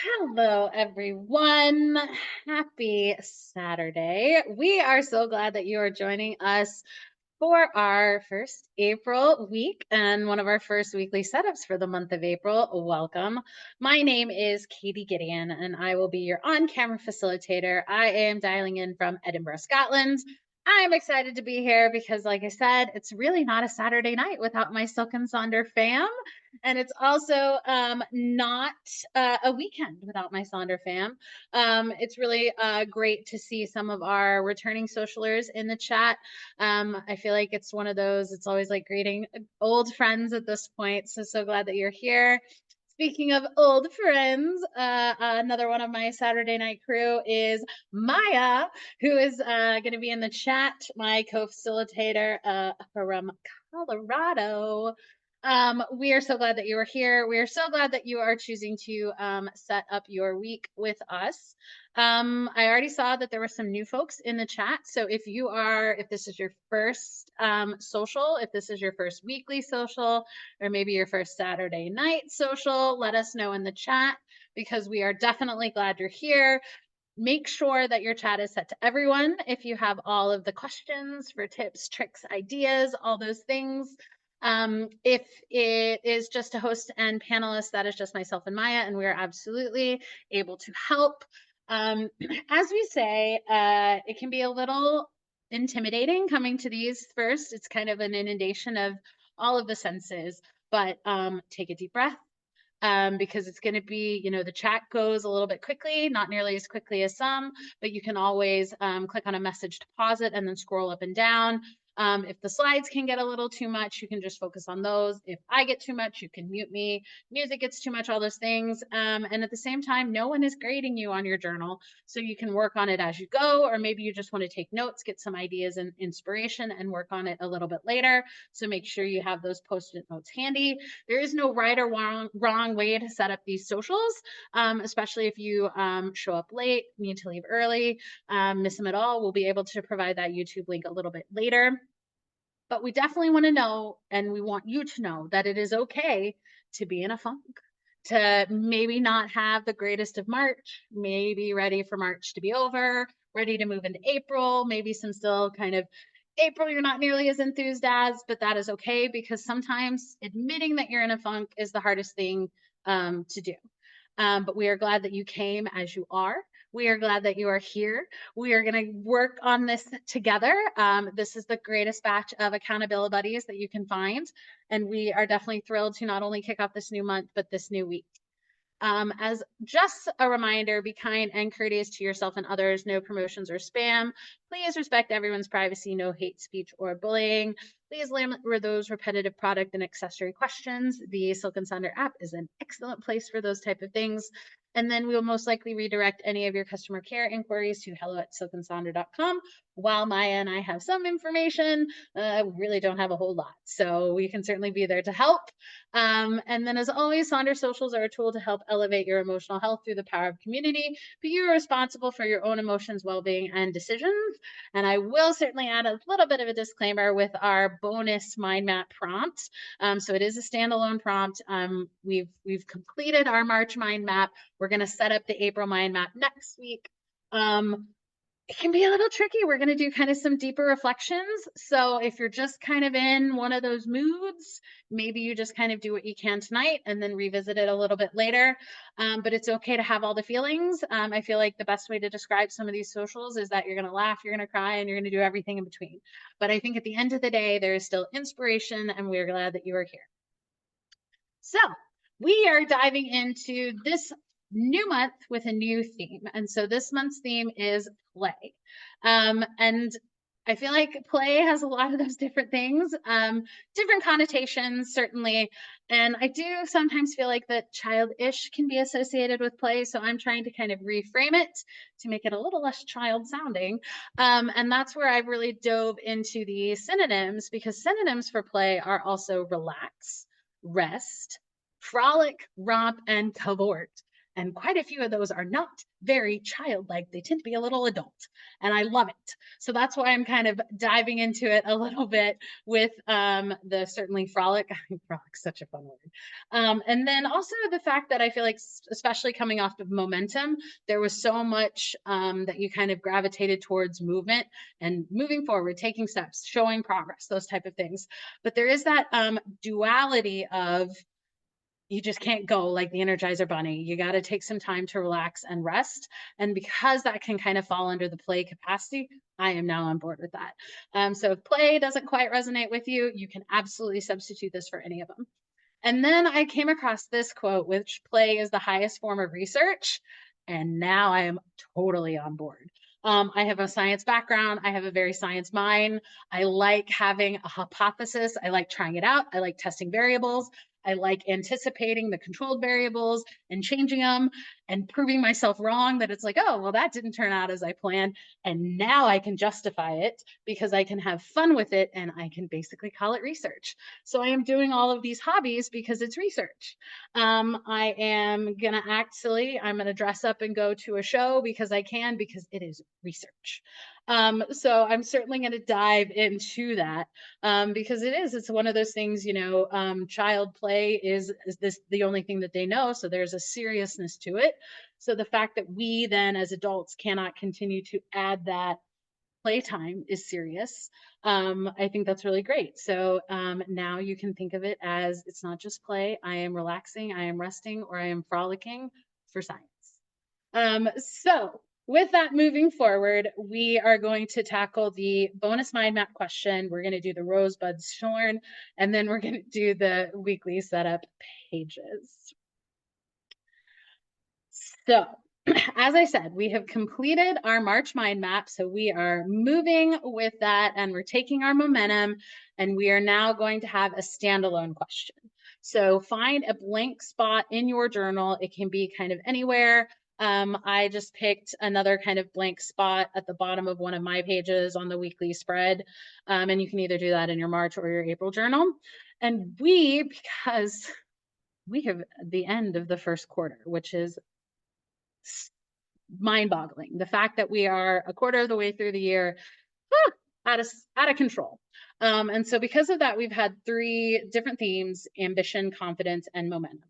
Hello, everyone. Happy Saturday. We are so glad that you are joining us for our first April week and one of our first weekly setups for the month of April. Welcome. My name is Katie Gideon, and I will be your on camera facilitator. I am dialing in from Edinburgh, Scotland. I'm excited to be here because, like I said, it's really not a Saturday night without my Silk and Sonder fam. And it's also not a weekend without my Sonder fam. It's really great to see some of our returning socialers in the chat. I feel like it's one of those, it's always like greeting old friends at this point. So glad that you're here. Speaking of old friends, another one of my Saturday night crew is Maya, who is going to be in the chat, my co facilitator from Colorado. We are so glad that you are here. We are so glad that you are choosing to set up your week with us. I already saw that there were some new folks in the chat. So if this is your first social, if this is your first weekly social, or maybe your first Saturday night social, let us know in the chat because we are definitely glad you're here. Make sure that your chat is set to everyone. If you have all of the questions for tips, tricks, ideas, all those things. If it is just a host and panelist, that is just myself and Maya, and we are absolutely able to help. As we say, it can be a little intimidating coming to these first. It's kind of an inundation of all of the senses, but take a deep breath, because it's going to be, the chat goes a little bit quickly, not nearly as quickly as some, but you can always click on a message to pause it and then scroll up and down. If the slides can get a little too much, you can just focus on those. If I get too much, you can mute me. Music gets too much, all those things. And at the same time, no one is grading you on your journal. So you can work on it as you go, or maybe you just want to take notes, get some ideas and inspiration and work on it a little bit later. So make sure you have those post-it notes handy. There is no right or wrong way to set up these socials, especially if you show up late, need to leave early, miss them at all. We'll be able to provide that YouTube link a little bit later. But we definitely want to know, and we want you to know, that it is okay to be in a funk, to maybe not have the greatest of March, maybe ready for March to be over, ready to move into April, maybe some still kind of April you're not nearly as enthused as, but that is okay because sometimes admitting that you're in a funk is the hardest thing to do. But we are glad that you came as you are. We are glad that you are here. We are going to work on this together. This is the greatest batch of accountability buddies that you can find. And we are definitely thrilled to not only kick off this new month, but this new week. As just a reminder, be kind and courteous to yourself and others. No promotions or spam. Please respect everyone's privacy. No hate speech or bullying. Please limit those repetitive product and accessory questions. The Silk and Sonder app is an excellent place for those type of things. And then we will most likely redirect any of your customer care inquiries to hello@silkandsonder.com. While Maya and I have some information, we really don't have a whole lot. So we can certainly be there to help. And then as always, Sonder Socials are a tool to help elevate your emotional health through the power of community, but you are responsible for your own emotions, well-being, and decisions. And I will certainly add a little bit of a disclaimer with our bonus mind map prompt. So it is a standalone prompt. We've completed our March mind map. We're going to set up the April mind map next week. It can be a little tricky. We're going to do kind of some deeper reflections. So if you're just kind of in one of those moods, maybe you just kind of do what you can tonight and then revisit it a little bit later. But it's okay to have all the feelings. I feel like the best way to describe some of these socials is that you're going to laugh, you're going to cry, and you're going to do everything in between. But I think at the end of the day, there is still inspiration, and we're glad that you are here. So we are diving into this new month with a new theme. And so this month's theme is play. And I feel like play has a lot of those different things, different connotations, certainly. And I do sometimes feel like that childish can be associated with play. So I'm trying to kind of reframe it to make it a little less child sounding. And that's where I've really dove into the synonyms, because synonyms for play are also relax, rest, frolic, romp, and cavort. And quite a few of those are not very childlike. They tend to be a little adult, and I love it. So that's why I'm kind of diving into it a little bit with the certainly frolic. Frolic's such a fun word. And then also the fact that I feel like, especially coming off of momentum, there was so much that you kind of gravitated towards movement and moving forward, taking steps, showing progress, those type of things. But there is that duality of you just can't go like the Energizer Bunny. You got to take some time to relax and rest. And because that can kind of fall under the play capacity, I am now on board with that. So if play doesn't quite resonate with you, you can absolutely substitute this for any of them. And then I came across this quote, which play is the highest form of research. And now I am totally on board. I have a science background. I have a very science mind. I like having a hypothesis. I like trying it out. I like testing variables. I like anticipating the controlled variables and changing them and proving myself wrong that it's like, oh, well, that didn't turn out as I planned. And now I can justify it because I can have fun with it and I can basically call it research. So I am doing all of these hobbies because it's research. I am going to act silly. I'm going to dress up and go to a show because I can, because it is research. So I'm certainly going to dive into that because it's one of those things, child play is this the only thing that they know. So there's a seriousness to it. So the fact that we then as adults cannot continue to add that playtime is serious. I think that's really great. So now you can think of it as it's not just play. I am relaxing, I am resting, or I am frolicking for science. So with that moving forward, we are going to tackle the bonus mind map question. We're going to do the rosebuds shorn, and then we're going to do the weekly setup pages. So as I said, we have completed our March mind map. So we are moving with that and we're taking our momentum and we are now going to have a standalone question. So find a blank spot in your journal. It can be kind of anywhere. I just picked another kind of blank spot at the bottom of one of my pages on the weekly spread. And you can either do that in your March or your April journal. And because we have the end of the first quarter, which is mind-boggling. The fact that we are a quarter of the way through the year, out of control. And so because of that, we've had 3 different themes: ambition, confidence, and momentum.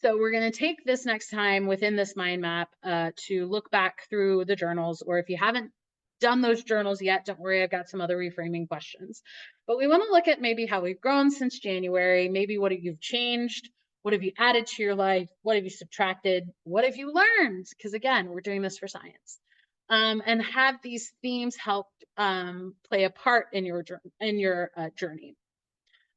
So we're going to take this next time within this mind map to look back through the journals, or if you haven't done those journals yet, don't worry, I've got some other reframing questions. But we want to look at maybe how we've grown since January, maybe what you've changed, what have you added to your life, what have you subtracted, what have you learned? Because again, we're doing this for science. And have these themes help play a part in your journey.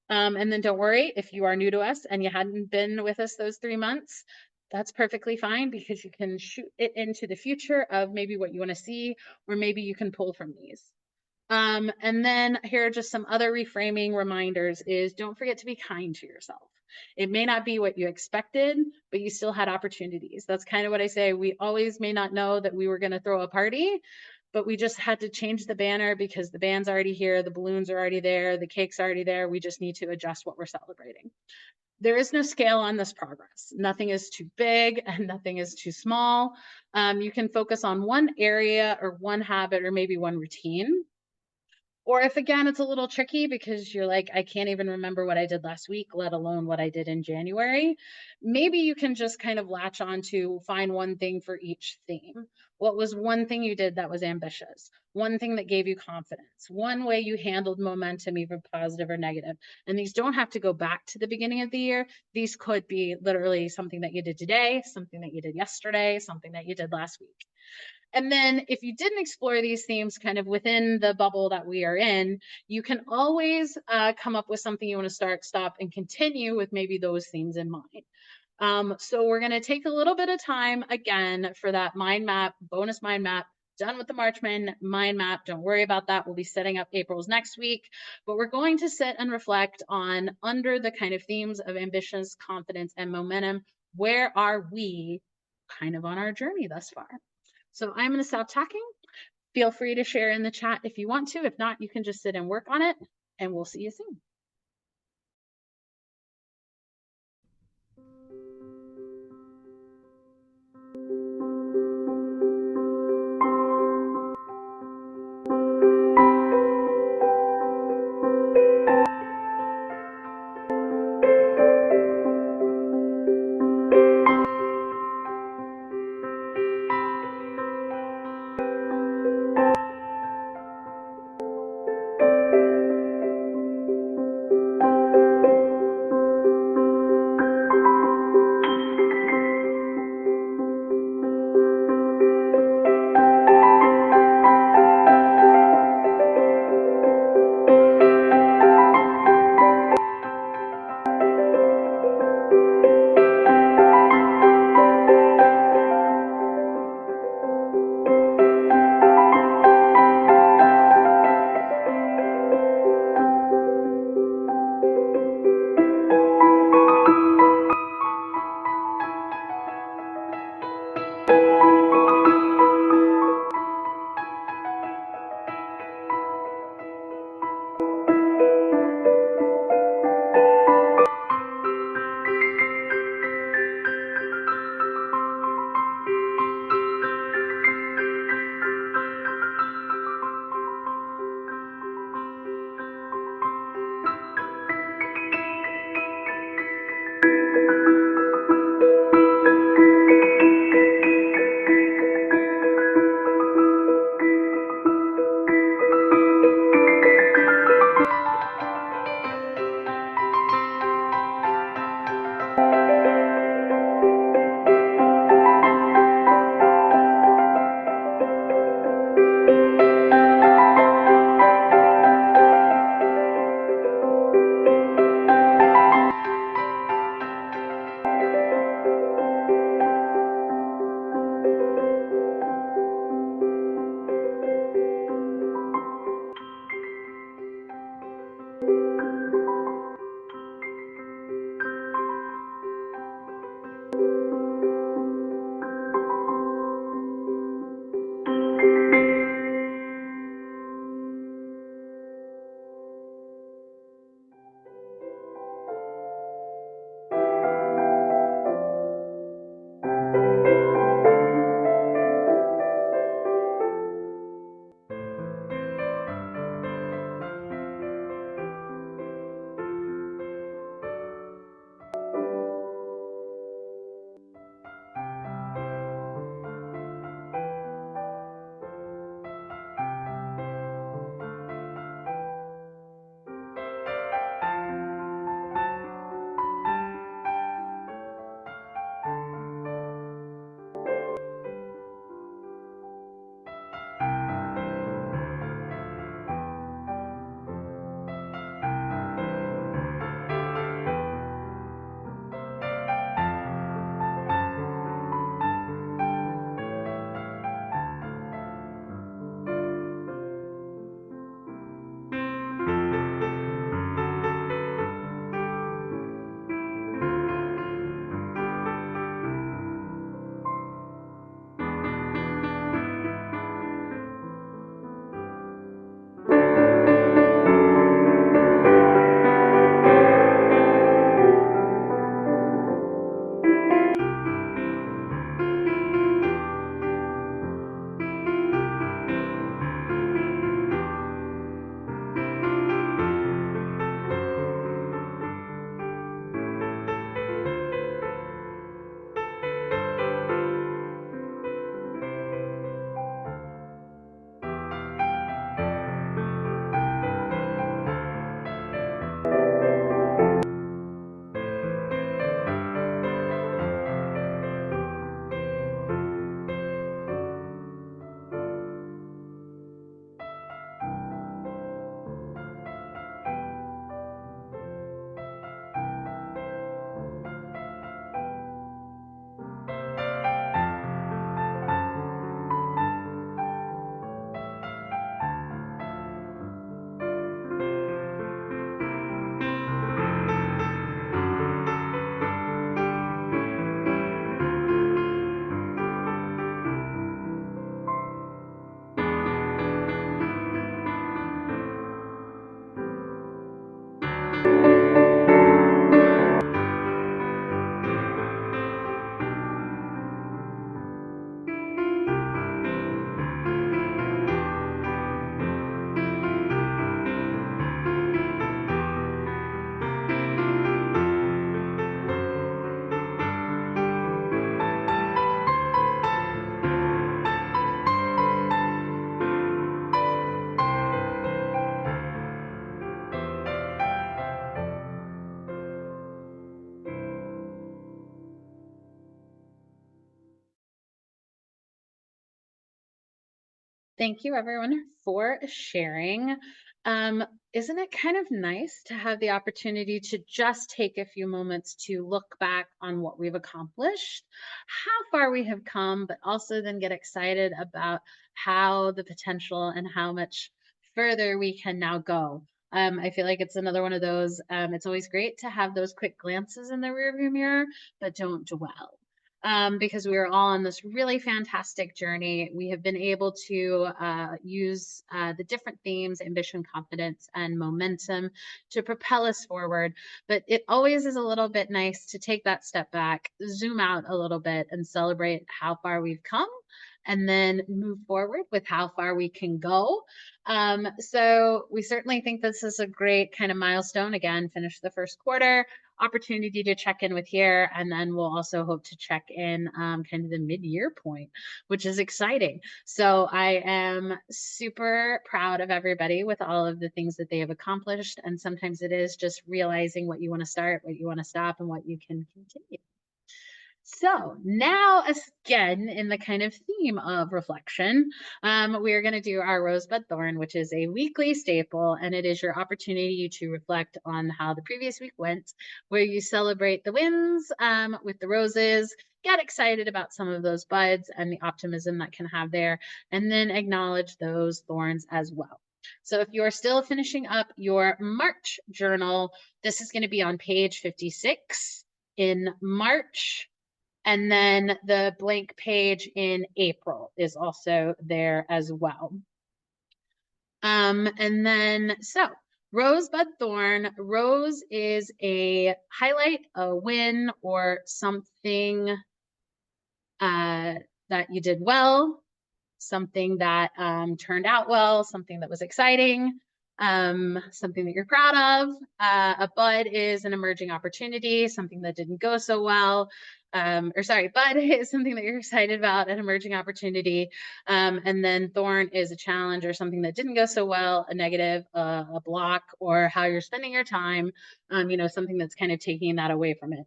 And then don't worry, if you are new to us and you hadn't been with us those 3 months, that's perfectly fine because you can shoot it into the future of maybe what you want to see, or maybe you can pull from these. And then here are just some other reframing reminders is don't forget to be kind to yourself. It may not be what you expected, but you still had opportunities. That's kind of what I say. We always may not know that we were going to throw a party, but we just had to change the banner because the band's already here, the balloons are already there, the cake's already there. We just need to adjust what we're celebrating. There is no scale on this progress. Nothing is too big and nothing is too small. You can focus on one area or one habit or maybe one routine. Or if again, it's a little tricky because you're like, I can't even remember what I did last week, let alone what I did in January. Maybe you can just kind of latch on to find one thing for each theme. What was one thing you did that was ambitious? One thing that gave you confidence? One way you handled momentum, either positive or negative? And these don't have to go back to the beginning of the year. These could be literally something that you did today, something that you did yesterday, something that you did last week. And then if you didn't explore these themes kind of within the bubble that we are in, you can always come up with something you want to start, stop, and continue with maybe those themes in mind. So we're going to take a little bit of time again for that mind map, bonus mind map. Done with the March mind map. Don't worry about that. We'll be setting up April's next week, but we're going to sit and reflect on under the kind of themes of ambitions, confidence, and momentum. Where are we kind of on our journey thus far? So I'm going to stop talking. Feel free to share in the chat if you want to. If not, you can just sit and work on it, and we'll see you soon. Thank you, everyone, for sharing. Um, isn't it kind of nice to have the opportunity to just take a few moments to look back on what we've accomplished, how far we have come, but also then get excited about how the potential and how much further we can now go. I feel like it's another one of those. It's always great to have those quick glances in the rearview mirror, but don't dwell, because we are all on this really fantastic journey. We have been able to use the different themes, ambition, confidence, and momentum to propel us forward. But it always is a little bit nice to take that step back, zoom out a little bit, and celebrate how far we've come. And then move forward with how far we can go. So we certainly think this is a great kind of milestone. Again, finish the first quarter, opportunity to check in with here, and then we'll also hope to check in kind of the mid-year point, which is exciting. So I am super proud of everybody with all of the things that they have accomplished, and sometimes it is just realizing what you want to start, what you want to stop, and what you can continue. So now, again, in the kind of theme of reflection, we are going to do our Rosebud Thorn, which is a weekly staple, and it is your opportunity to reflect on how the previous week went, where you celebrate the wins with the roses, get excited about some of those buds and the optimism that can have there, and then acknowledge those thorns as well. So if you are still finishing up your March journal, this is going to be on page 56 in March. And then the blank page in April is also there as well. And then, so Rosebud Thorn. Rose is a highlight, a win, or something that you did well, something that turned out well, something that was exciting, something that you're proud of. A bud is an emerging opportunity, something that didn't go so well. Bud is something that you're excited about, an emerging opportunity. And then thorn is a challenge or something that didn't go so well, a negative, a block, or how you're spending your time, something that's kind of taking that away from it.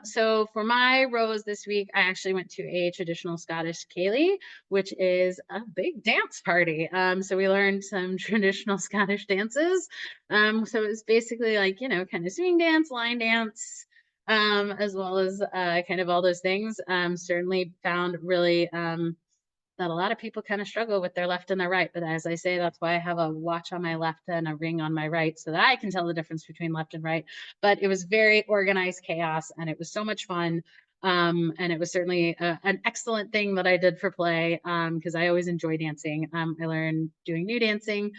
So for my rose this week, I actually went to a traditional Scottish ceilidh, which is a big dance party. So we learned some traditional Scottish dances. So it was basically like, kind of swing dance, line dance, as well as kind of all those things. Certainly found really that a lot of people kind of struggle with their left and their right. But as I say, that's why I have a watch on my left and a ring on my right so that I can tell the difference between left and right. But it was very organized chaos and it was so much fun. And it was certainly an excellent thing that I did for play because I always enjoy dancing. I learned doing new dancing.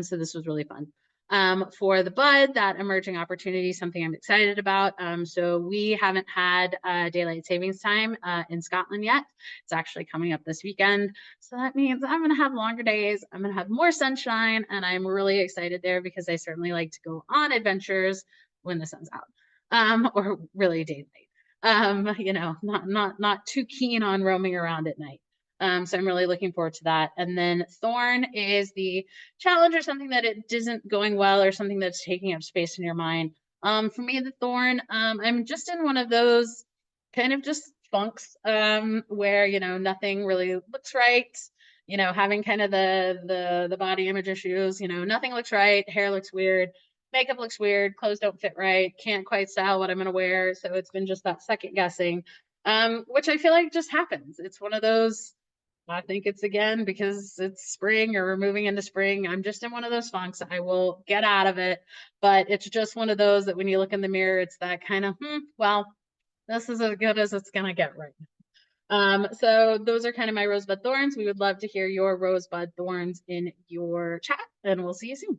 So this was really fun. For the bud, that emerging opportunity, something I'm excited about. So we haven't had daylight savings time in Scotland yet. It's actually coming up this weekend. So that means I'm going to have longer days. I'm going to have more sunshine. And I'm really excited there because I certainly like to go on adventures when the sun's out, or really daylight. Not too keen on roaming around at night. So I'm really looking forward to that. And then thorn is the challenge or something that it isn't going well or something that's taking up space in your mind. For me, the thorn, I'm just in one of those kind of just funks where, nothing really looks right. Having kind of the body image issues, nothing looks right, hair looks weird, makeup looks weird, clothes don't fit right, can't quite style what I'm going to wear. So it's been just that second guessing, which I feel like just happens. It's one of those, I think it's again because it's spring or we're moving into spring. I'm just in one of those funks. I will get out of it, but it's just one of those that when you look in the mirror, it's that kind of, well, this is as good as it's going to get right now. So those are kind of my rosebud thorns. We would love to hear your rosebud thorns in your chat, and we'll see you soon.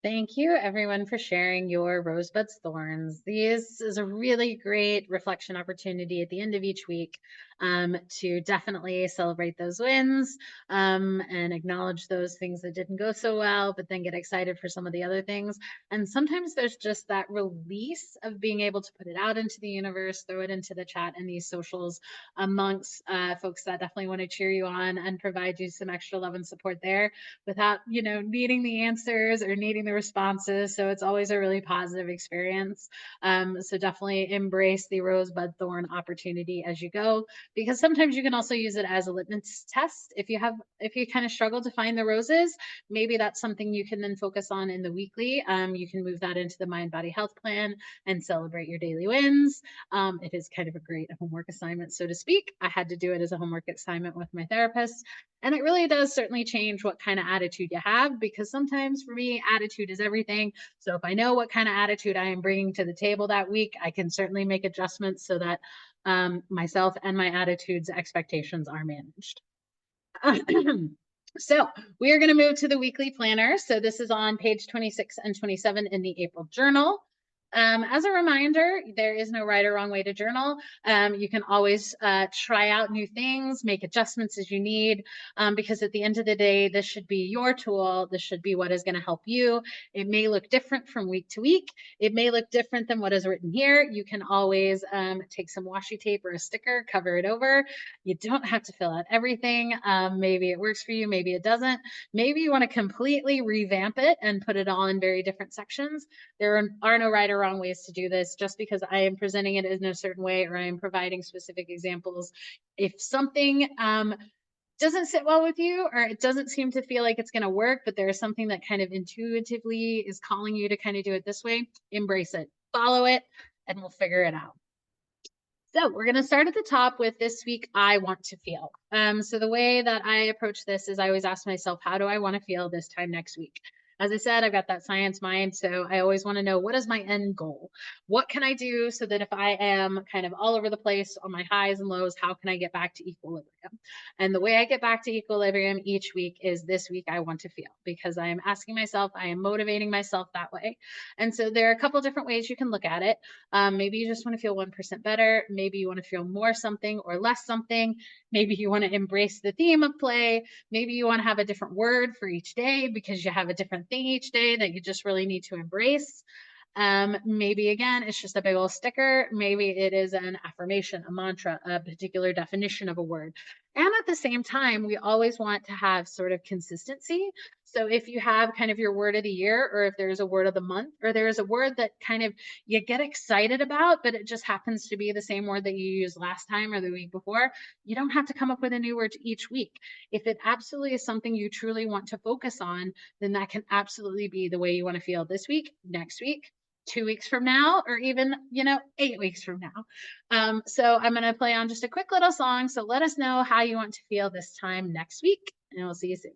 Thank you, everyone, for sharing your rosebuds thorns. This is a really great reflection opportunity at the end of each week to definitely celebrate those wins and acknowledge those things that didn't go so well, but then get excited for some of the other things. And sometimes there's just that release of being able to put it out into the universe, throw it into the chat and these socials amongst folks that definitely want to cheer you on and provide you some extra love and support there without, needing the answers or needing the responses. So it's always a really positive experience. So definitely embrace the rosebud thorn opportunity as you go, because sometimes you can also use it as a litmus test. If you kind of struggle to find the roses, maybe that's something you can then focus on in the weekly. You can move that into the mind body health plan and celebrate your daily wins. It is kind of a great homework assignment, so to speak. I had to do it as a homework assignment with my therapist. And it really does certainly change what kind of attitude you have, because sometimes for me, attitude is everything. So if I know what kind of attitude I am bringing to the table that week, I can certainly make adjustments so that myself and my attitude's expectations are managed. So we are going to move to the weekly planner. So this is on page 26 and 27 in the April journal. As a reminder, there is no right or wrong way to journal. You can always try out new things, make adjustments as you need, because at the end of the day, this should be your tool. This should be what is going to help you. It may look different from week to week. It may look different than what is written here. You can always take some washi tape or a sticker, cover it over. You don't have to fill out everything. Maybe it works for you, maybe it doesn't. Maybe you want to completely revamp it and put it all in very different sections. There are no right or wrong ways to do this. Just because I am presenting it in a certain way or I am providing specific examples, if something doesn't sit well with you or it doesn't seem to feel like it's going to work, but there is something that kind of intuitively is calling you to kind of do it this way, embrace it, follow it, and we'll figure it out. So we're going to start at the top with this week, I want to feel. So the way that I approach this is I always ask myself, how do I want to feel this time next week? As I said, I've got that science mind. So I always want to know, what is my end goal? What can I do so that if I am kind of all over the place on my highs and lows, how can I get back to equilibrium? And the way I get back to equilibrium each week is this week I want to feel, because I am asking myself, I am motivating myself that way. And so there are a couple different ways you can look at it. Maybe you just want to feel 1% better. Maybe you want to feel more something or less something. Maybe you want to embrace the theme of play. Maybe you want to have a different word for each day because you have a different thing each day that you just really need to embrace. Maybe again, it's just a big old sticker. Maybe it is an affirmation, a mantra, a particular definition of a word. And at the same time, we always want to have sort of consistency. So if you have kind of your word of the year, or if there's a word of the month, or there's a word that kind of you get excited about, but it just happens to be the same word that you used last time or the week before, you don't have to come up with a new word each week. If it absolutely is something you truly want to focus on, then that can absolutely be the way you want to feel this week, next week, 2 weeks from now, or even, 8 weeks from now. So I'm going to play on just a quick little song. So let us know how you want to feel this time next week, and we'll see you soon.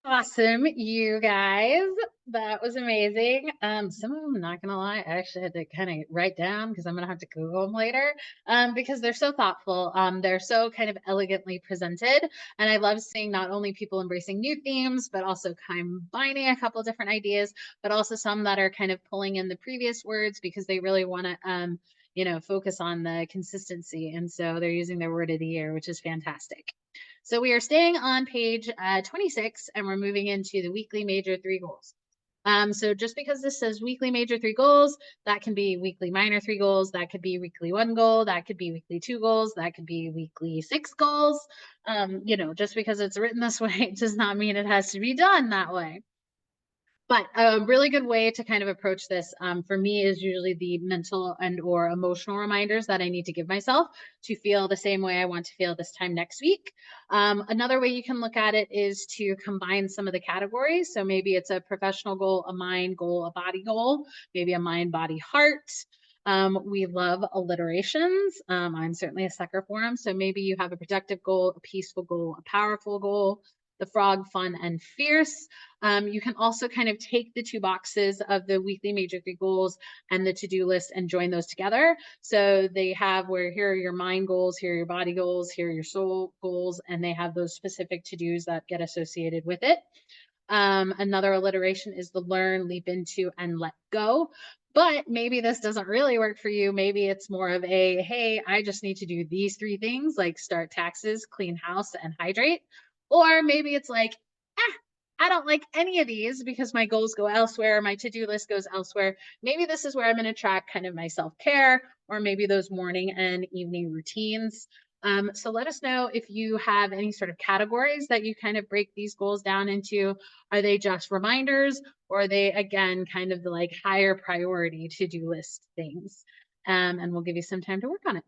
Awesome, you guys. That was amazing. Some of them, not gonna lie, I actually had to kind of write down because I'm gonna have to Google them later. Because they're so thoughtful. They're so kind of elegantly presented, and I love seeing not only people embracing new themes, but also combining a couple different ideas, but also some that are kind of pulling in the previous words because they really want to, focus on the consistency, and so they're using their word of the year, which is fantastic. So we are staying on page 26, and we're moving into the weekly major three goals. So just because this says weekly major three goals, that can be weekly minor three goals, that could be weekly one goal, that could be weekly two goals, that could be weekly six goals. Just because it's written this way does not mean it has to be done that way. But a really good way to kind of approach this for me is usually the mental and or emotional reminders that I need to give myself to feel the same way I want to feel this time next week. Another way you can look at it is to combine some of the categories. So maybe it's a professional goal, a mind goal, a body goal, maybe a mind, body, heart. We love alliterations. I'm certainly a sucker for them. So maybe you have a productive goal, a peaceful goal, a powerful goal, the frog, fun, and fierce. You can also kind of take the two boxes of the weekly major three goals and the to-do list and join those together. So they have where here are your mind goals, here are your body goals, here are your soul goals, and they have those specific to-dos that get associated with it. Another alliteration is the learn, leap into, and let go. But maybe this doesn't really work for you. Maybe it's more of a, hey, I just need to do these three things like start taxes, clean house, and hydrate. Or maybe it's like, I don't like any of these because my goals go elsewhere, my to-do list goes elsewhere. Maybe this is where I'm going to track kind of my self-care or maybe those morning and evening routines. So let us know if you have any sort of categories that you kind of break these goals down into. Are they just reminders, or are they again kind of the like higher priority to-do list things? And we'll give you some time to work on it.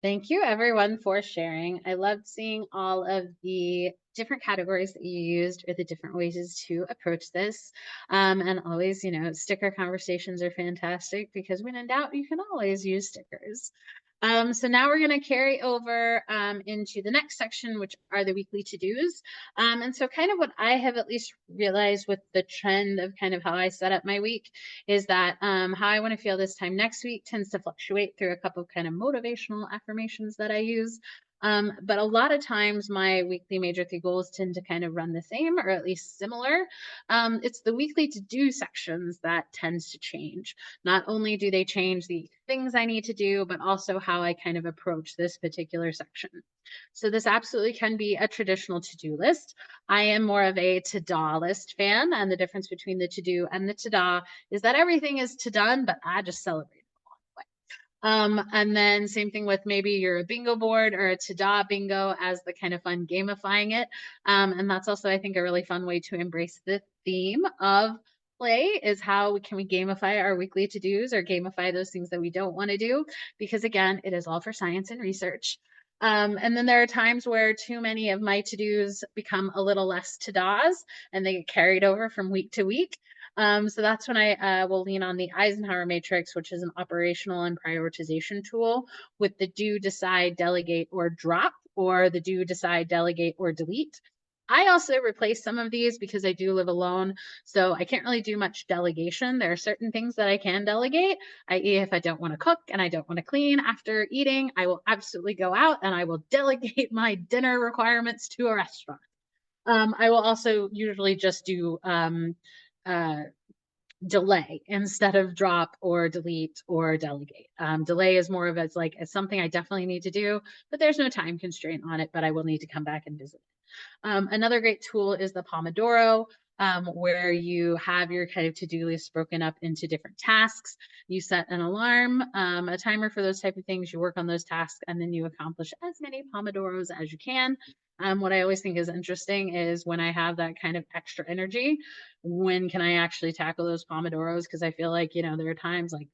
Thank you everyone for sharing. I loved seeing all of the different categories that you used or the different ways to approach this. And always, sticker conversations are fantastic because when in doubt, you can always use stickers. So now we're going to carry over into the next section, which are the weekly to-dos. And so kind of what I have at least realized with the trend of kind of how I set up my week is that how I want to feel this time next week tends to fluctuate through a couple of kind of motivational affirmations that I use. But a lot of times my weekly major three goals tend to kind of run the same or at least similar. It's the weekly to do sections that tends to change. Not only do they change the things I need to do, but also how I kind of approach this particular section. So this absolutely can be a traditional to-do list. I am more of a to-do list fan, and the difference between the to-do and the to-do is that everything is to done, but I just celebrate. And then same thing with maybe you're a bingo board or a to-do bingo as the kind of fun gamifying it. And that's also, I think, a really fun way to embrace the theme of play is how can we gamify our weekly to-dos or gamify those things that we don't want to do? Because again, it is all for science and research. And then there are times where too many of my to-dos become a little less to-dos and they get carried over from week to week. So that's when I will lean on the Eisenhower matrix, which is an operational and prioritization tool with the do, decide, delegate, or drop, or the do, decide, delegate, or delete. I also replace some of these because I do live alone, so I can't really do much delegation. There are certain things that I can delegate, i.e., if I don't want to cook and I don't want to clean after eating, I will absolutely go out and I will delegate my dinner requirements to a restaurant. I will also usually just do uh, delay instead of drop or delete or delegate. Delay is more of it's something I definitely need to do, but there's no time constraint on it, but I will need to come back and visit. Another great tool is the Pomodoro, where you have your kind of to-do list broken up into different tasks. You set an alarm, a timer for those type of things. You work on those tasks, and then you accomplish as many Pomodoros as you can. What I always think is interesting is when I have that kind of extra energy, when can I actually tackle those Pomodoros? Because I feel like, there are times like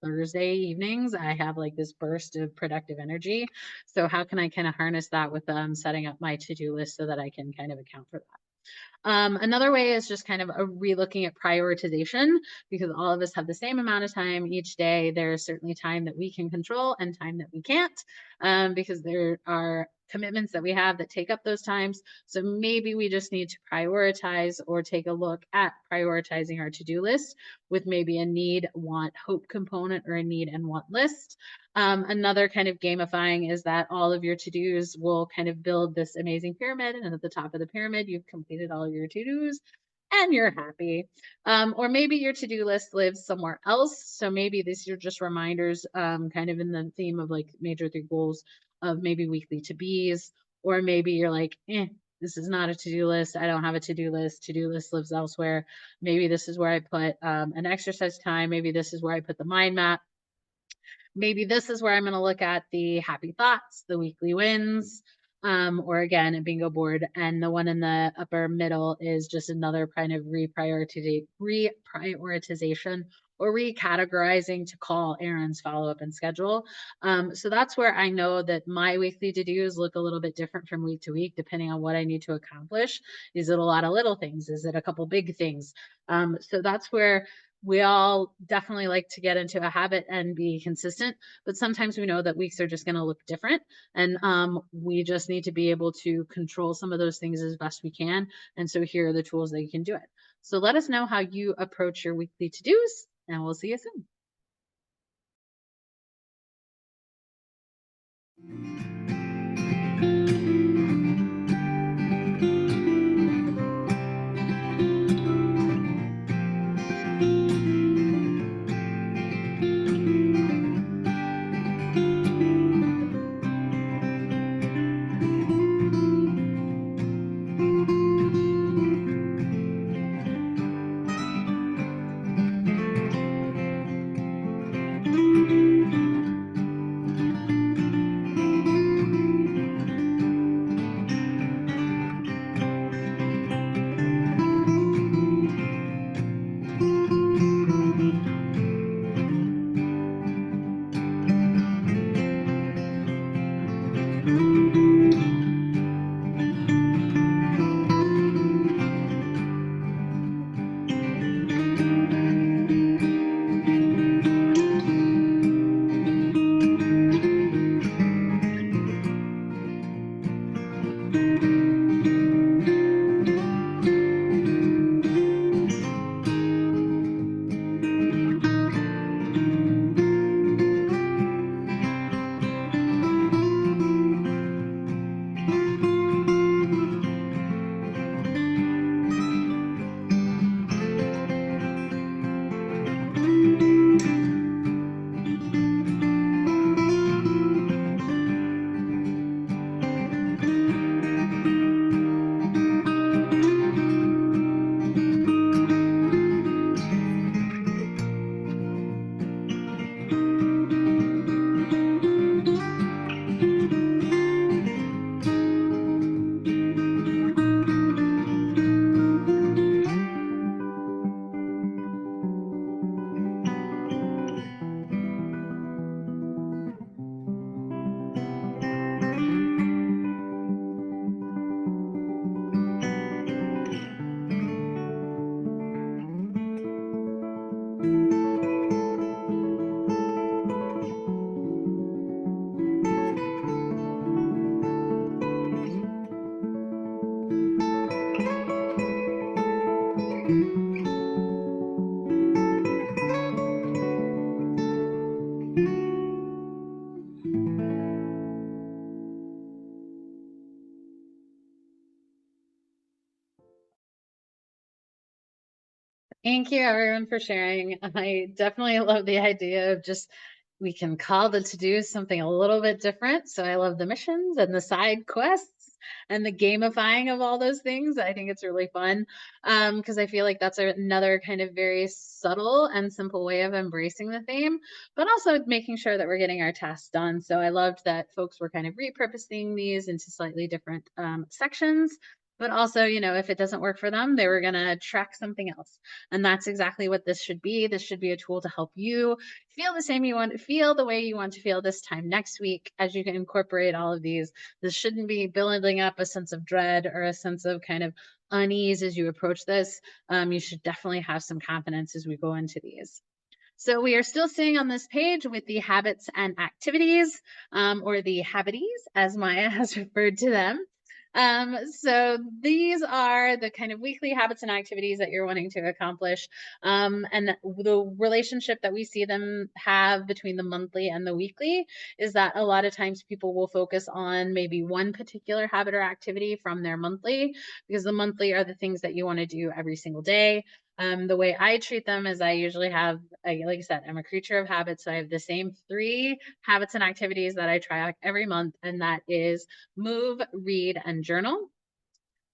Thursday evenings, I have like this burst of productive energy. So how can I kind of harness that with setting up my to-do list so that I can kind of account for that? Another way is just kind of a re-looking at prioritization because all of us have the same amount of time each day. There is certainly time that we can control and time that we can't because there are commitments that we have that take up those times. So maybe we just need to prioritize or take a look at prioritizing our to-do list with maybe a need, want, hope component or a need and want list. Another kind of gamifying is that all of your to-dos will kind of build this amazing pyramid. And at the top of the pyramid, you've completed all your to-dos and you're happy. Or maybe your to-do list lives somewhere else. So maybe these are just reminders, kind of in the theme of like major three goals of maybe weekly to-bes, or maybe you're like, this is not a to-do list. I don't have a to-do list. To-do list lives elsewhere. Maybe this is where I put an exercise time. Maybe this is where I put the mind map. Maybe this is where I'm going to look at the happy thoughts, the weekly wins, or again, a bingo board. And the one in the upper middle is just another kind of reprioritization or recategorizing to call errands, follow up, and schedule. So that's where I know that my weekly to-dos look a little bit different from week to week, depending on what I need to accomplish. Is it a lot of little things? Is it a couple big things? So that's where we all definitely like to get into a habit and be consistent, but sometimes we know that weeks are just going to look different. And we just need to be able to control some of those things as best we can. And so here are the tools that you can do it. So let us know how you approach your weekly to-dos, and we'll see you soon. Thank you everyone for sharing. I definitely love the idea of just we can call the to-do something a little bit different. So I love the missions and the side quests and the gamifying of all those things. I think it's really fun because I feel like that's another kind of very subtle and simple way of embracing the theme, but also making sure that we're getting our tasks done. So I loved that folks were kind of repurposing these into slightly different sections. But also, if it doesn't work for them, they were going to track something else. And that's exactly what this should be. This should be a tool to help you feel the way you want to feel this time next week as you can incorporate all of these. This shouldn't be building up a sense of dread or a sense of kind of unease as you approach this. You should definitely have some confidence as we go into these. So we are still staying on this page with the habits and activities, or the habities, as Maya has referred to them. So these are the kind of weekly habits and activities that you're wanting to accomplish. And the relationship that we see them have between the monthly and the weekly is that a lot of times people will focus on maybe one particular habit or activity from their monthly, because the monthly are the things that you want to do every single day. The way I treat them is I usually have, like I said, I'm a creature of habits. So I have the same 3 habits and activities that I track every month, and that is move, read, and journal.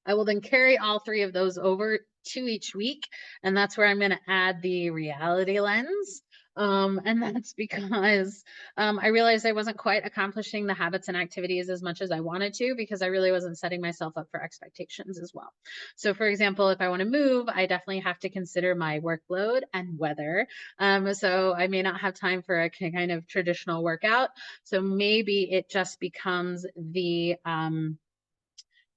I will then carry all 3 of those over to each week, and that's where I'm going to add the reality lens. And that's because I realized I wasn't quite accomplishing the habits and activities as much as I wanted to, because I really wasn't setting myself up for expectations as well. So, for example, if I want to move, I definitely have to consider my workload and weather. So I may not have time for a kind of traditional workout. So maybe it just becomes the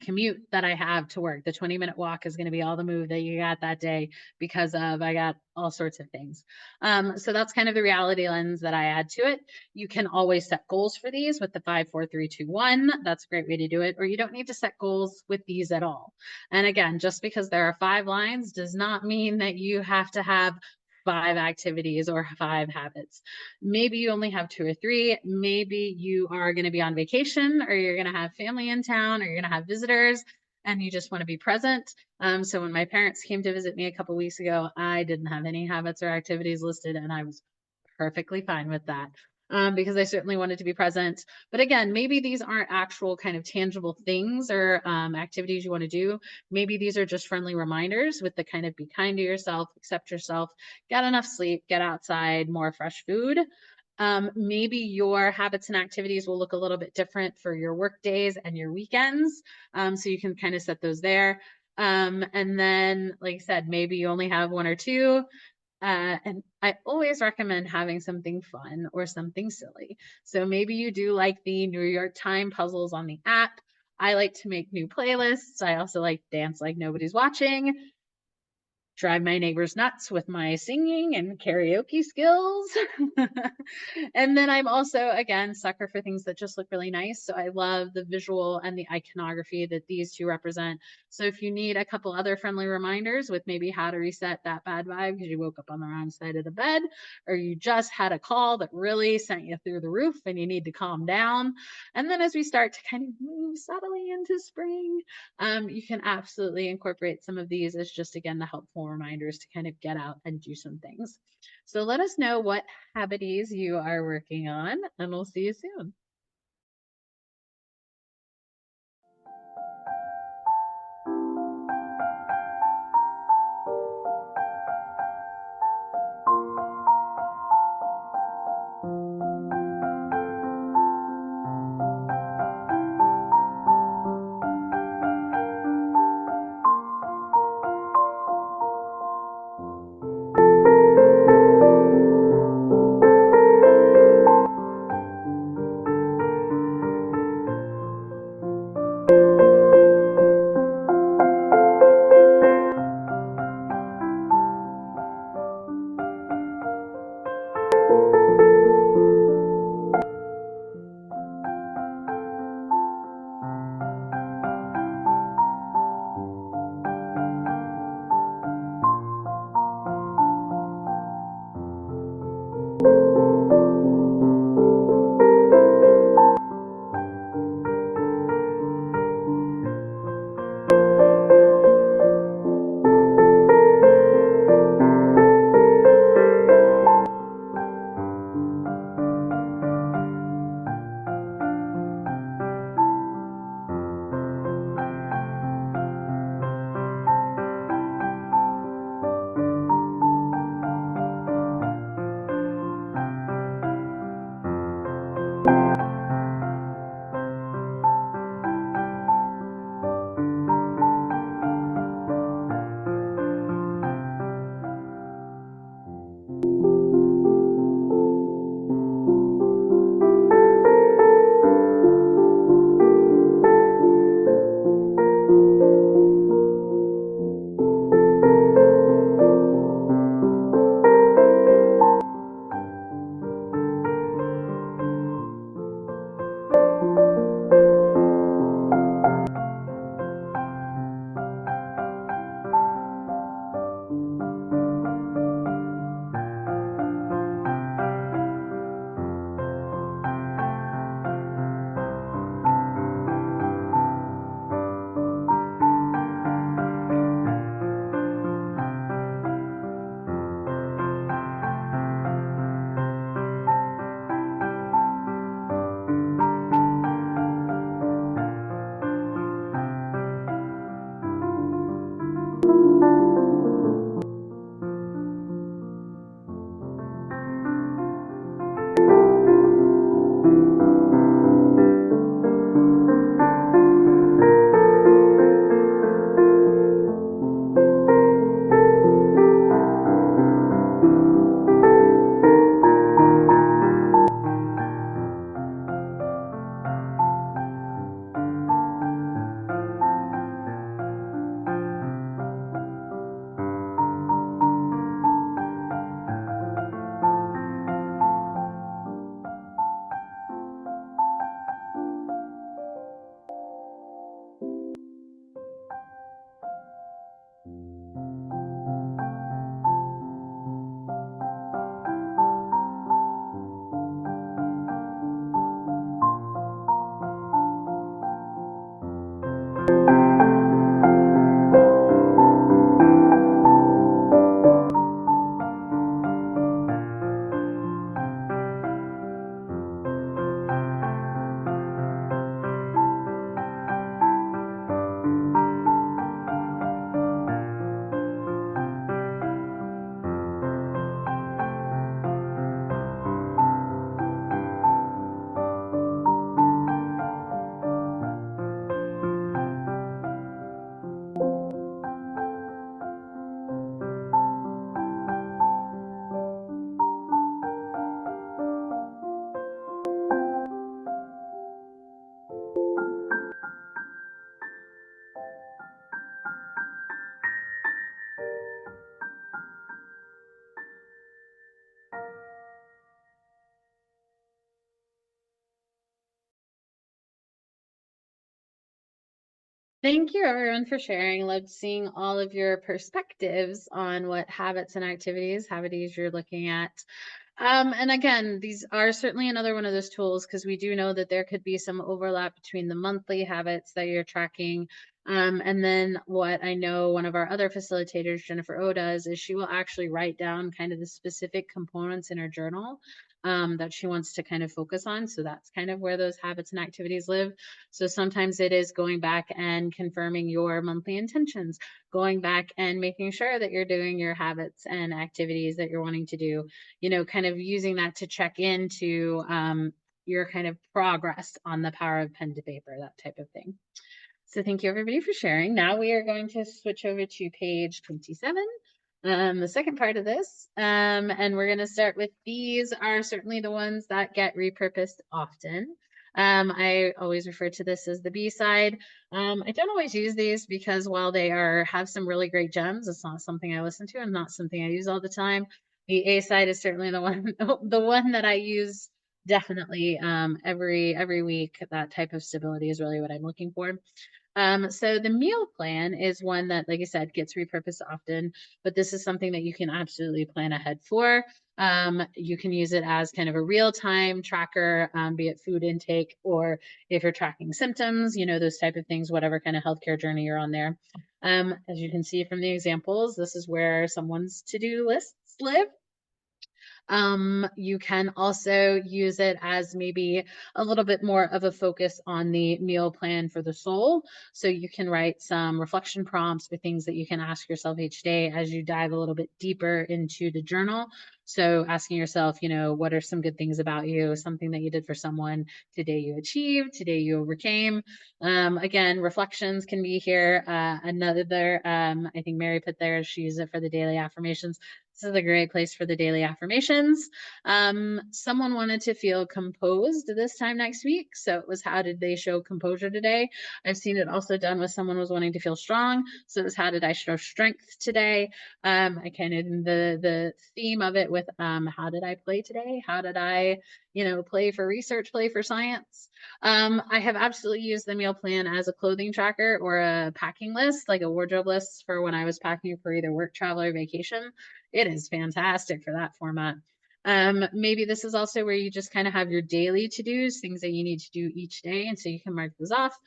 commute that I have to work. The 20-minute walk is going to be all the move that you got that day because of I got all sorts of things. So that's kind of the reality lens that I add to it. You can always set goals for these with the 5, 4, 3, 2, 1. That's a great way to do it. Or you don't need to set goals with these at all. And again, just because there are 5 lines does not mean that you have to have 5 activities or 5 habits. Maybe you only have 2 or 3. Maybe you are going to be on vacation, or you're going to have family in town, or you're going to have visitors and you just want to be present. So when my parents came to visit me a couple weeks ago, I didn't have any habits or activities listed, and I was perfectly fine with that. Because I certainly wanted to be present. But again, maybe these aren't actual kind of tangible things or activities you want to do. Maybe these are just friendly reminders with the kind of be kind to yourself, accept yourself, get enough sleep, get outside, more fresh food. Maybe your habits and activities will look a little bit different for your work days and your weekends. So you can kind of set those there. And then, like I said, maybe you only have 1 or 2. And I always recommend having something fun or something silly. So maybe you do like the New York Time puzzles on the app. I like to make new playlists. I also like dance like nobody's watching, drive my neighbors nuts with my singing and karaoke skills. And then I'm also, again, sucker for things that just look really nice. So I love the visual and the iconography that these 2 represent. So if you need a couple other friendly reminders with maybe how to reset that bad vibe because you woke up on the wrong side of the bed, or you just had a call that really sent you through the roof and you need to calm down. And then as we start to kind of move subtly into spring, you can absolutely incorporate some of these as just, again, the helpful reminders to kind of get out and do some things. So let us know what habities you are working on, and we'll see you soon. Thank you everyone for sharing. Loved seeing all of your perspectives on what habits and activities you're looking at. And again, these are certainly another one of those tools because we do know that there could be some overlap between the monthly habits that you're tracking. And then what I know one of our other facilitators, Jennifer O, does is she will actually write down kind of the specific components in her journal that she wants to kind of focus on. So that's kind of where those habits and activities live. So sometimes it is going back and confirming your monthly intentions, going back and making sure that you're doing your habits and activities that you're wanting to do, kind of using that to check into your kind of progress on the power of pen to paper, that type of thing. So thank you everybody for sharing. Now we are going to switch over to page 27, the second part of this. And we're going to start with these are certainly the ones that get repurposed often. I always refer to this as the B side. I don't always use these because while they have some really great gems, it's not something I listen to and not something I use all the time. The A side is certainly the one, the one that I use definitely every week. That type of stability is really what I'm looking for. So the meal plan is one that, like I said, gets repurposed often, but this is something that you can absolutely plan ahead for. You can use it as kind of a real-time tracker, be it food intake or if you're tracking symptoms, those type of things, whatever kind of healthcare journey you're on there. As you can see from the examples, this is where someone's to-do lists live. You can also use it as maybe a little bit more of a focus on the meal plan for the soul. So you can write some reflection prompts or things that you can ask yourself each day as you dive a little bit deeper into the journal. So asking yourself, what are some good things about you, something that you did for someone today you achieved, today you overcame. Again, reflections can be here. Another, I think Mary put there, she used it for the daily affirmations. This is a great place for the daily affirmations. Someone wanted to feel composed this time next week. So it was, how did they show composure today? I've seen it also done with someone was wanting to feel strong. So it was, how did I show strength today? I kind of, the theme of it with how did I play today? How did I, play for research, play for science? I have absolutely used the meal plan as a clothing tracker or a packing list, like a wardrobe list for when I was packing for either work, travel, or vacation. It is fantastic for that format. Maybe this is also where you just kind of have your daily to-dos, things that you need to do each day, and so you can mark those off.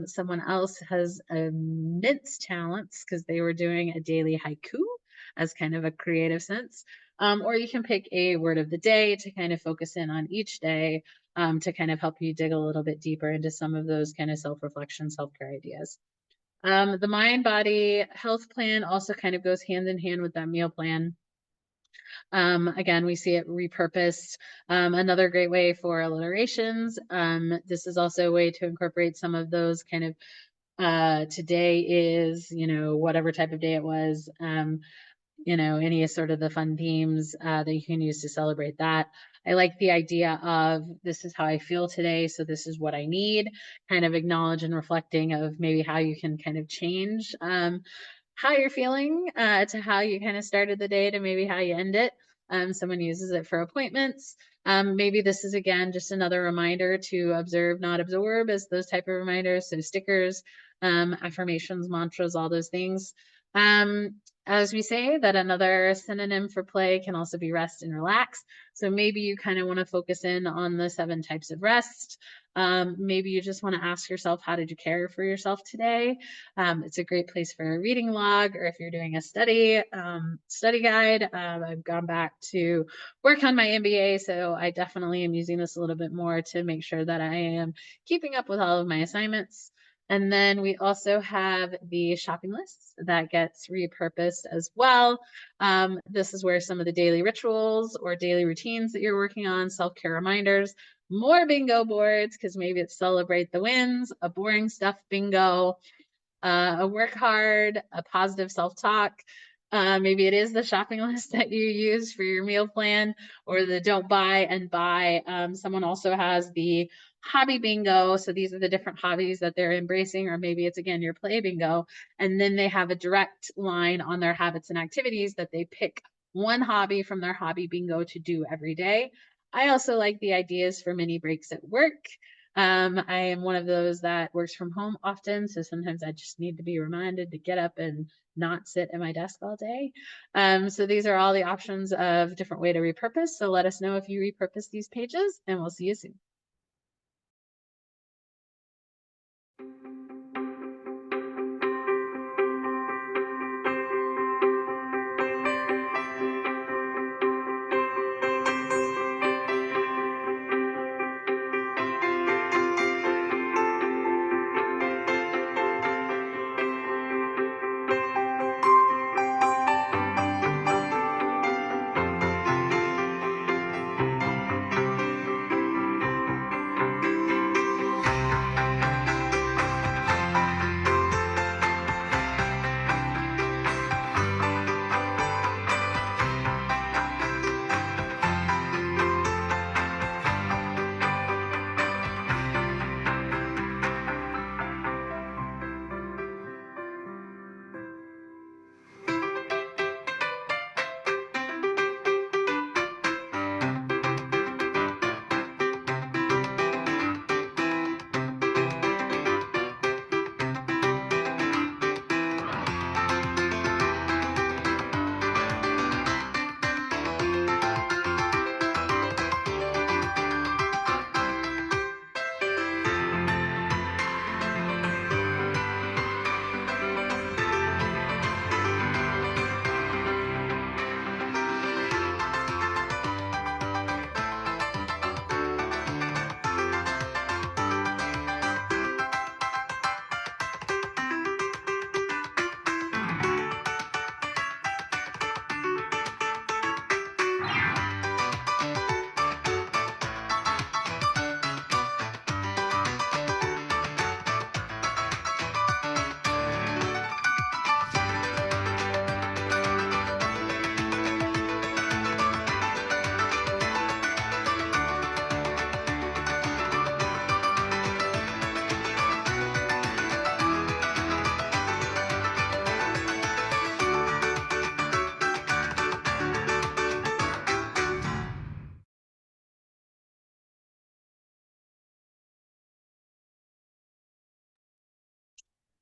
Someone else has immense talents because they were doing a daily haiku as kind of a creative sense. Or you can pick a word of the day to kind of focus in on each day to kind of help you dig a little bit deeper into some of those kind of self-reflection, self-care ideas. The mind body health plan also kind of goes hand in hand with that meal plan. Again, we see it repurposed. Another great way for alliterations. This is also a way to incorporate some of those kind of today is, whatever type of day it was. Any sort of the fun themes that you can use to celebrate that. I like the idea of this is how I feel today, so this is what I need, kind of acknowledge and reflecting of maybe how you can kind of change how you're feeling to how you kind of started the day to maybe how you end it. Someone uses it for appointments. Maybe this is again just another reminder to observe, not absorb, as those type of reminders. So stickers, affirmations, mantras, all those things. As we say, that another synonym for play can also be rest and relax. So maybe you kind of want to focus in on the 7 types of rest. Maybe you just want to ask yourself, how did you care for yourself today? It's a great place for a reading log, or if you're doing a study guide. I've gone back to work on my MBA, so I definitely am using this a little bit more to make sure that I am keeping up with all of my assignments. And then we also have the shopping lists that gets repurposed as well. This is where some of the daily rituals or daily routines that you're working on, self-care reminders, more bingo boards, because maybe it's celebrate the wins, a boring stuff bingo, a work hard, a positive self-talk. Maybe it is the shopping list that you use for your meal plan, or the don't buy and buy. Someone also has the hobby bingo. So these are the different hobbies that they're embracing, or maybe it's again your play bingo. And then they have a direct line on their habits and activities that they pick one hobby from their hobby bingo to do every day. I also like the ideas for mini breaks at work. I am one of those that works from home often, so sometimes I just need to be reminded to get up and not sit at my desk all day. So these are all the options of different way to repurpose. So let us know if you repurpose these pages, and we'll see you soon.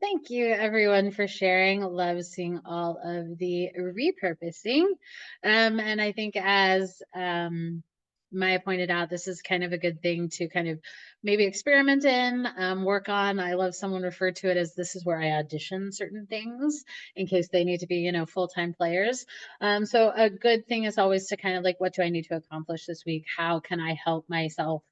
Thank you, everyone, for sharing. Love seeing all of the repurposing. And I think, as Maya pointed out, this is kind of a good thing to kind of maybe experiment in, work on. I love someone referred to it as this is where I audition certain things in case they need to be, full-time players. So a good thing is always to kind of like, what do I need to accomplish this week? How can I help myself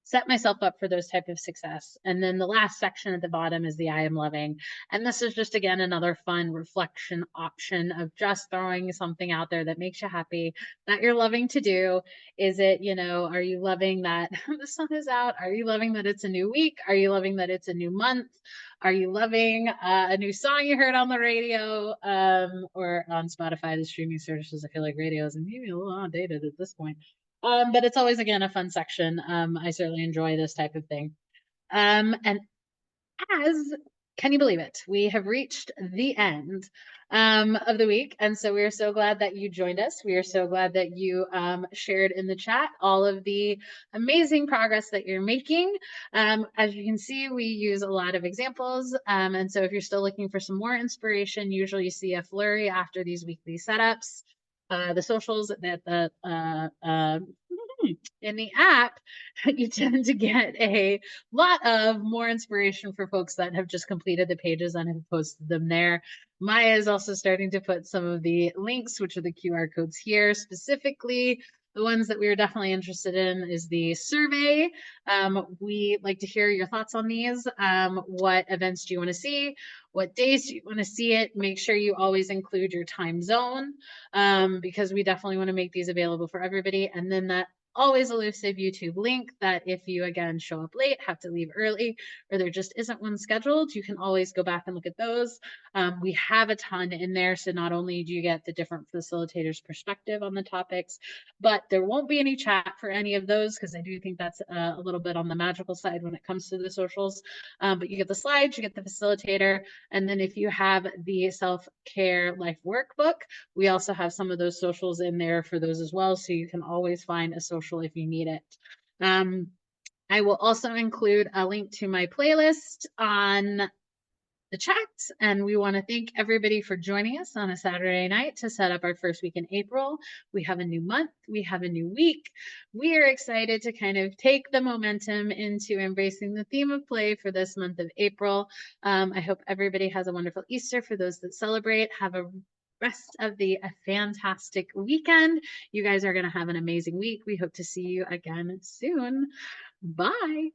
set myself up for those type of success? And then the last section at the bottom is the I am loving. And this is just, again, another fun reflection option of just throwing something out there that makes you happy, that you're loving to do. Is it, are you loving that the sun is out? Are you loving that it's a new week? Are you loving that it's a new month? Are you loving a new song you heard on the radio, or on Spotify, the streaming services? I feel like radio is maybe a little outdated at this point. But it's always, again, a fun section. I certainly enjoy this type of thing. And as can you believe it? We have reached the end of the week. And so we are so glad that you joined us. We are so glad that you shared in the chat all of the amazing progress that you're making. As you can see, we use a lot of examples. And so if you're still looking for some more inspiration, usually you see a flurry after these weekly setups. The socials that in the app, you tend to get a lot of more inspiration for folks that have just completed the pages and have posted them there. Maya is also starting to put some of the links, which are the QR codes here. Specifically, the ones that we are definitely interested in is the survey. We like to hear your thoughts on these. What events do you want to see? What days do you want to see it? Make sure you always include your time zone, because we definitely want to make these available for everybody. And then that always elusive YouTube link that if you, again, show up late, have to leave early, or there just isn't one scheduled, you can always go back and look at those. We have a ton in there. So not only do you get the different facilitators' perspective on the topics, but there won't be any chat for any of those, because I do think that's a little bit on the magical side when it comes to the socials. But you get the slides, you get the facilitator, and then if you have the self-care life workbook, we also have some of those socials in there for those as well. So you can always find a social if you need it. I will also include a link to my playlist on the chat. And we want to thank everybody for joining us on a Saturday night to set up our first week in April. We have a new month, we have a new week. We are excited to kind of take the momentum into embracing the theme of play for this month of April. I hope everybody has a wonderful Easter. For those that celebrate, have a rest of a fantastic weekend. You guys are going to have an amazing week. We hope to see you again soon. Bye.